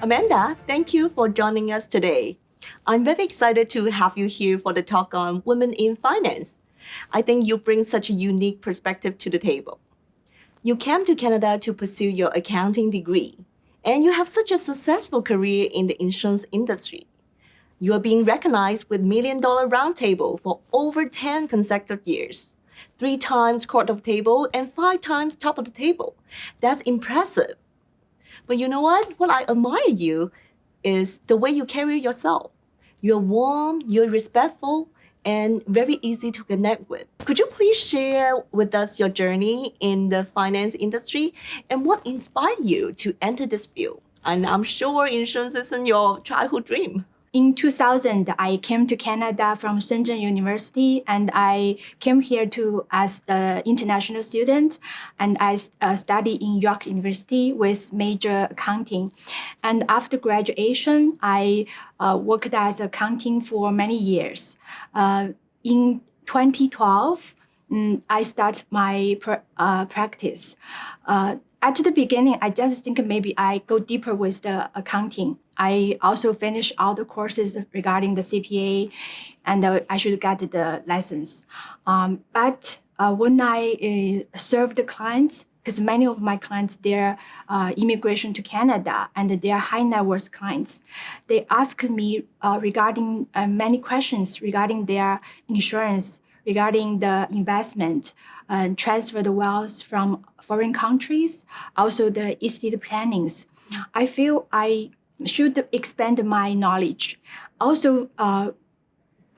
Amanda, thank you for joining us today. I'm very excited to have you here for the talk on Women in Finance. I think you bring such a unique perspective to the table. You came to Canada to pursue your accounting degree, and you have such a successful career in the insurance industry. You are being recognized with $1 Million Roundtable for over 10 consecutive years, 3 times Court of Table and 5 times Top of the Table. That's impressive. But you know what? What I admire you is the way you carry yourself. You're warm, you're respectful, and very easy to connect with. Could you please share with us your journey in the finance industry and what inspired you to enter this field? And I'm sure insurance isn't your childhood dream. In 2000, I came to Canada from Shenzhen University, and I came here as an international student, and I studied in York University with major accounting. And after graduation, I worked as accounting for many years. In 2012, I started my practice. At the beginning, I just think maybe I go deeper with the accounting. I also finished all the courses regarding the CPA, and I should get the license. But when I serve the clients, because many of my clients, they're immigration to Canada, and they're high net worth clients, they ask me regarding many questions regarding their insurance, regarding the investment, and transfer the wealth from foreign countries, also the estate plannings. I feel I should expand my knowledge. Also,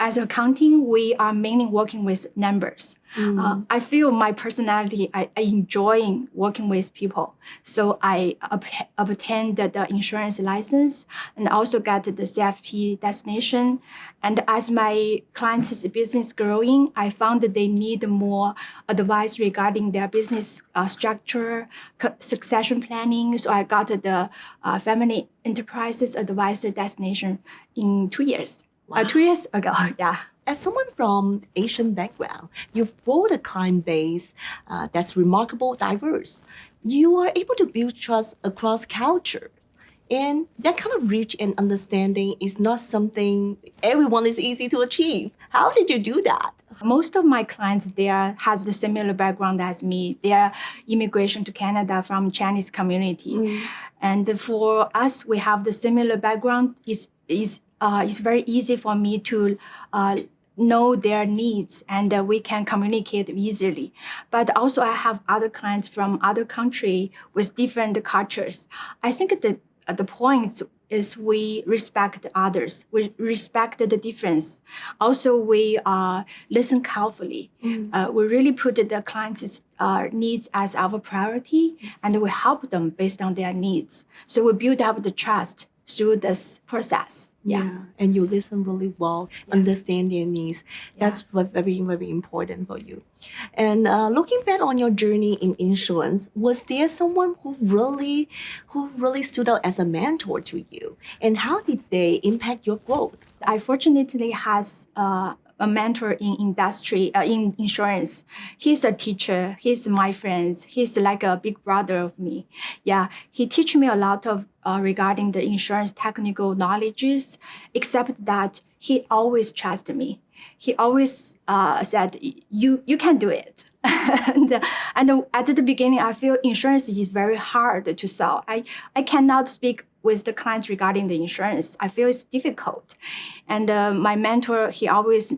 as accounting, we are mainly working with numbers. I feel my personality, I enjoy working with people. So I obtained the insurance license and also got the CFP designation. And as my clients' business growing, I found that they need more advice regarding their business structure, succession planning. So I got the Family Enterprises Advisor designation in 2 years. Wow. 2 years ago, yeah. As someone from Asian background, you've built a client base that's remarkable, diverse. You are able to build trust across culture. And that kind of reach and understanding is not something everyone is easy to achieve. How did you do that? Most of my clients there has the similar background as me. They are immigration to Canada from Chinese community. And for us, we have the similar background. It's very easy for me to know their needs, and we can communicate easily. But also I have other clients from other countries with different cultures. I think that the point is we respect others. We respect the difference. Also, we listen carefully. We really put the clients' needs as our priority, and we help them based on their needs. So we build up the trust through this process. Yeah. And you listen really well, understand their needs. That's very, very important for you. And looking back on your journey in insurance, was there someone who really stood out as a mentor to you? And how did they impact your growth? I fortunately has a mentor in industry, in insurance. He's a teacher. He's my friend. He's like a big brother of me. Yeah, he teach me a lot of regarding the insurance technical knowledges, except that he always trusted me. He always said, you can do it. and at the beginning, I feel insurance is very hard to sell. I cannot speak with the clients regarding the insurance. I feel it's difficult. And my mentor, he always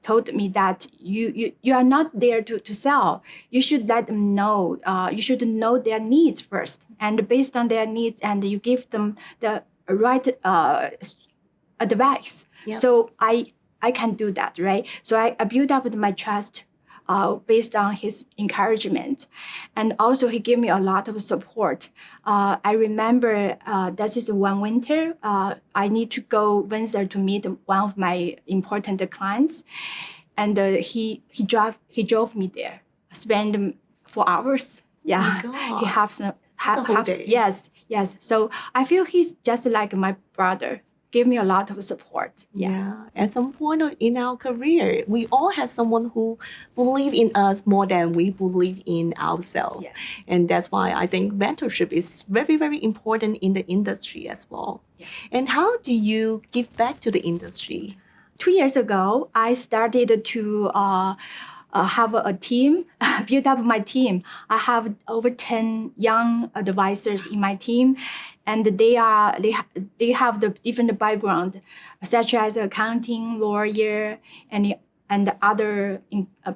told me that you are not there to sell. You should let them know. You should know their needs first. And based on their needs, and you give them the right advice. Yep. So I can do that, right? So I built up my trust based on his encouragement. And also he gave me a lot of support. I remember this is one winter, I need to go Windsor to meet one of my important clients. And he drove me there, spent 4 hours. Yeah, Oh he helps. Yes. So I feel he's just like my brother. gave me a lot of support. Yeah. At some point in our career, we all have someone who believe in us more than we believe in ourselves. Yes. And that's why I think mentorship is very, very important in the industry as well. Yeah. And how do you give back to the industry? 2 years ago, I started to have a team, build up my team. I have over 10 young advisors in my team, and they have the different background, such as accounting, lawyer, and other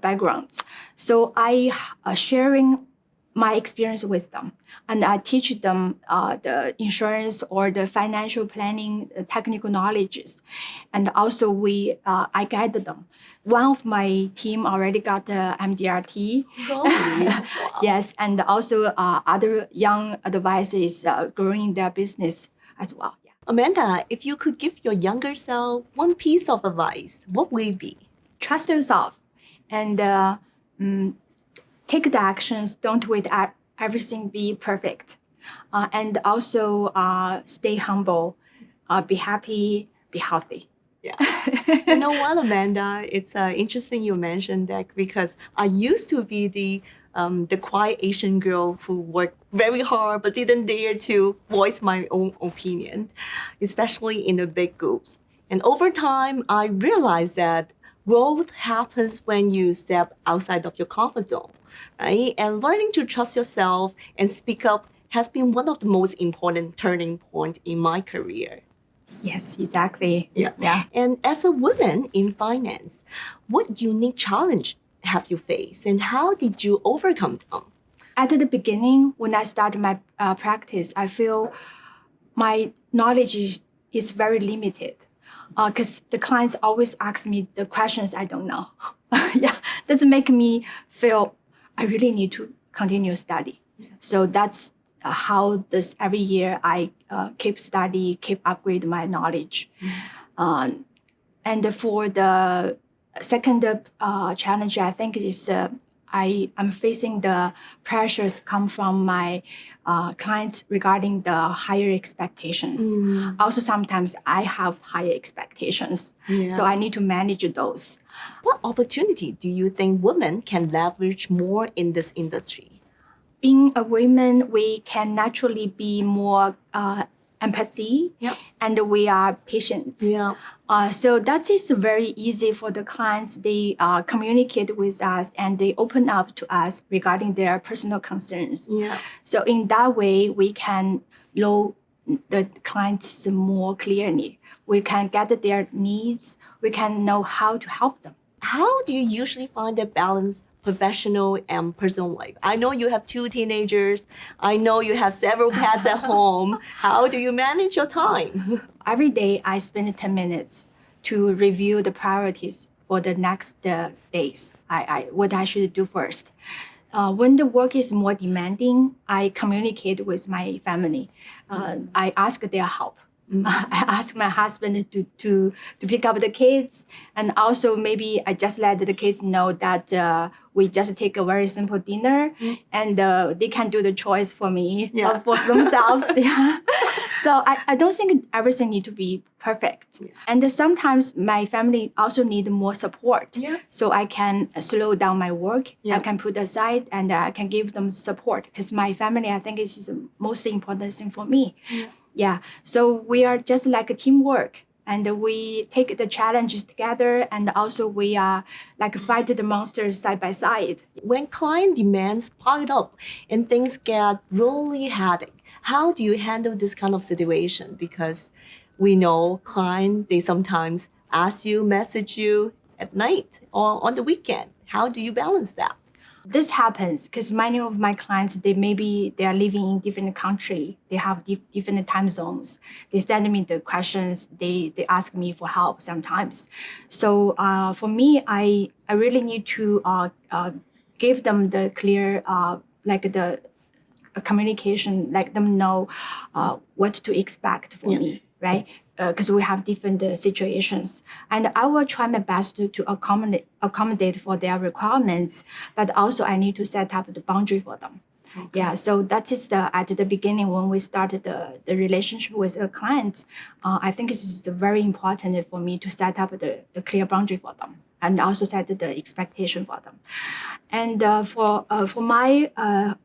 backgrounds. So I sharing my experience with them, and I teach them the insurance or the financial planning technical knowledges, and also I guide them. One of my team already got the MDRT. Wow. Yes, and also other young advisors growing their business as well. Yeah. Amanda, if you could give your younger self one piece of advice, what would it be? Trust yourself, and take the actions. Don't wait at everything be perfect, and also stay humble, be happy, be healthy. Yeah. You know what, Amanda? It's interesting you mentioned that because I used to be the quiet Asian girl who worked very hard but didn't dare to voice my own opinion, especially in the big groups. And over time, I realized that growth happens when you step outside of your comfort zone, right? And learning to trust yourself and speak up has been one of the most important turning points in my career. Yes, exactly. Yeah. Yeah. And as a woman in finance, what unique challenge have you faced and how did you overcome them? At the beginning, when I started my practice, I feel my knowledge is very limited because the clients always ask me the questions I don't know. Yeah, that's make me feel I really need to continue study. Yeah. So that's how this every year I keep study, keep upgrade my knowledge. And for the second challenge, I think is I'm facing the pressures come from my clients regarding the higher expectations. Also, sometimes I have higher expectations, so I need to manage those. What opportunity do you think women can leverage more in this industry? Being a woman, we can naturally be more empathy, and we are patient. Yeah. So that is very easy for the clients. They communicate with us and they open up to us regarding their personal concerns. Yeah. So in that way, we can know the clients more clearly. We can get their needs. We can know how to help them. How do you usually find the balance professional and personal life? I know you have 2 teenagers. I know you have several pets at home. How do you manage your time? Every day, I spend 10 minutes to review the priorities for the next days. What I should do first. When the work is more demanding, I communicate with my family. I ask their help. I ask my husband to pick up the kids, and also maybe I just let the kids know that we just take a very simple dinner, and they can do the choice for me for themselves. Yeah. So I don't think everything need to be perfect, and sometimes my family also need more support. Yeah. So I can slow down my work. I can put aside, and I can give them support because my family, I think, is the most important thing for me. Yeah, so we are just like a teamwork, and we take the challenges together, and also we are like fight the monsters side by side. When client demands pile up and things get really headache, how do you handle this kind of situation? Because we know client, they sometimes ask you, message you at night or on the weekend. How do you balance that? This happens because many of my clients, they are living in different country. They have different time zones. They send me the questions. They ask me for help sometimes. So for me, I really need to give them the clear communication, let them know what to expect from me, right? Because we have different situations, and I will try my best to accommodate for their requirements, but also I need to set up the boundary for them. Yeah, so that is at the beginning when we started the relationship with a client. I think it's very important for me to set up the clear boundary for them and also set the expectation for them. And for my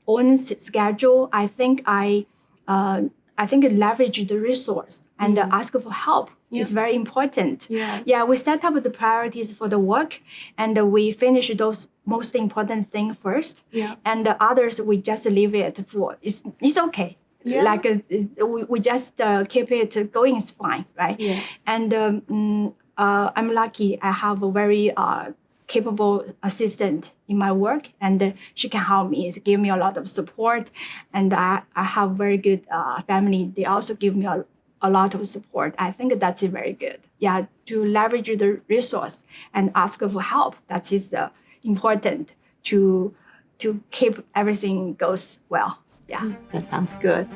own schedule, I think I leverage the resource and ask for help is very important. Yes. Yeah, we set up the priorities for the work, and we finish those most important things first. Yeah. And the others we just leave it for. It's okay. Yeah. Like we just keep it going. It's fine, right? Yes. And I'm lucky. I have a very capable assistant in my work, and she can help me. She give me a lot of support, and I have very good family. They also give me a lot of support. I think that's very good. Yeah, to leverage the resource and ask for help. That is important to keep everything goes well. Yeah. That sounds good.